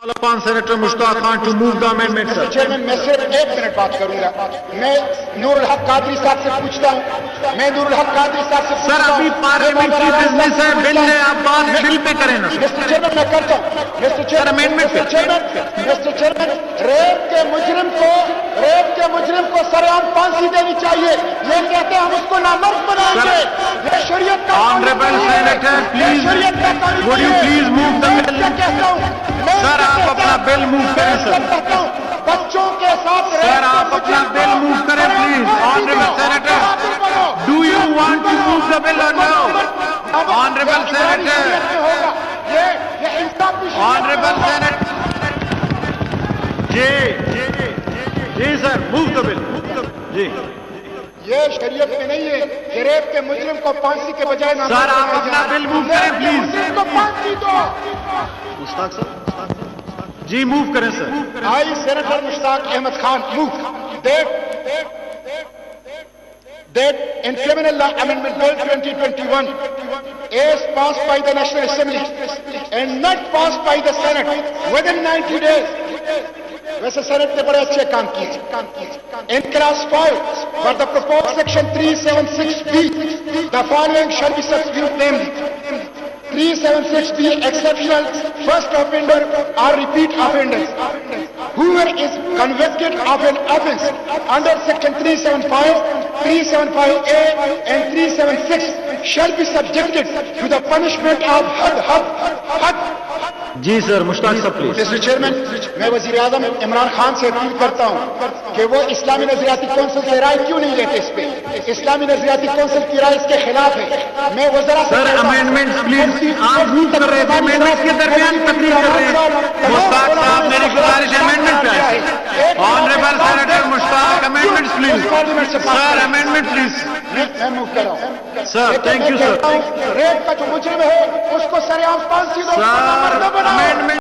upon Senator Mushtaq Khan to move the amendment, sir. Mr. Chairman, میں صرف 1 minute بات کروں گا. میں نور الحق قادری صاحب سے پوچھتا ہوں. سر ابھی پارلیمنٹ کی بزنس ہے، بل ہے، آپ بات بل پہ کریں نا. مسٹر چیئرمین میں کرتا ہوں. مسٹر چیئرمین ریپ کے مجرم کو سرعام پھانسی دینی چاہیے. یہ کہتے ہیں ہم اس کو نامرد بنائیں گے. یہ شریعت کا honourable senator please would you please move the bill. Sir آپ اپنا بل موو کریں سر. بچوں کے ساتھ سر آپ اپنا بل موو کریں please. Honourable senator do you want to move the bill or no? Honourable senator honourable senator جی سر موو دا بل. جی یہ شریعت میں نہیں ہے کہ ریپ کے مجرم کو پھانسی کے بجائے سر آپ اپنا بل موو کریں پلیز. کو پھانسی دو. مشتاق سر جی موو کریں sir. I senator Mushtaq Ahmed Khan move that in criminal law amendment bill 2021 is passed by the National Assembly and not passed by the Senate within 90 days. ویسے سینٹ نے بڑے اچھے کام کیے. In class 5 for the proposed section 376B the following shall be substituted, namely 376B exceptional first offender or repeat offenders. Whoever is convicted of an offense under section 375, 375A and 376 shall be subjected to the punishment of had. جی سر مشتاق صاحب please. Mister chairman میں وزیر اعظم عمران خان سے appeal کرتا ہوں کہ وہ اسلامی نظریاتی کونسل سے رائے کیوں نہیں لیتے. اس پہ اسلامی نظریاتی کونسل کی رائے اس کے خلاف ہے. میں وزراء سر امینڈمنٹ پلیز آپ موو کر رہے تھے امینڈمنٹ کے درمیان تقریر کر رہے ہیں. مشتاق صاحب میری گزارش امینڈمنٹ پہ آئے. Honourable senator Mushtaq amendment please. Sir amendment please. میں موو کر رہا ہوں sir. Thank you sir. Rape کا جو مجرم ہے اس کو سرعام پھانسی دو. سر امینڈمنٹ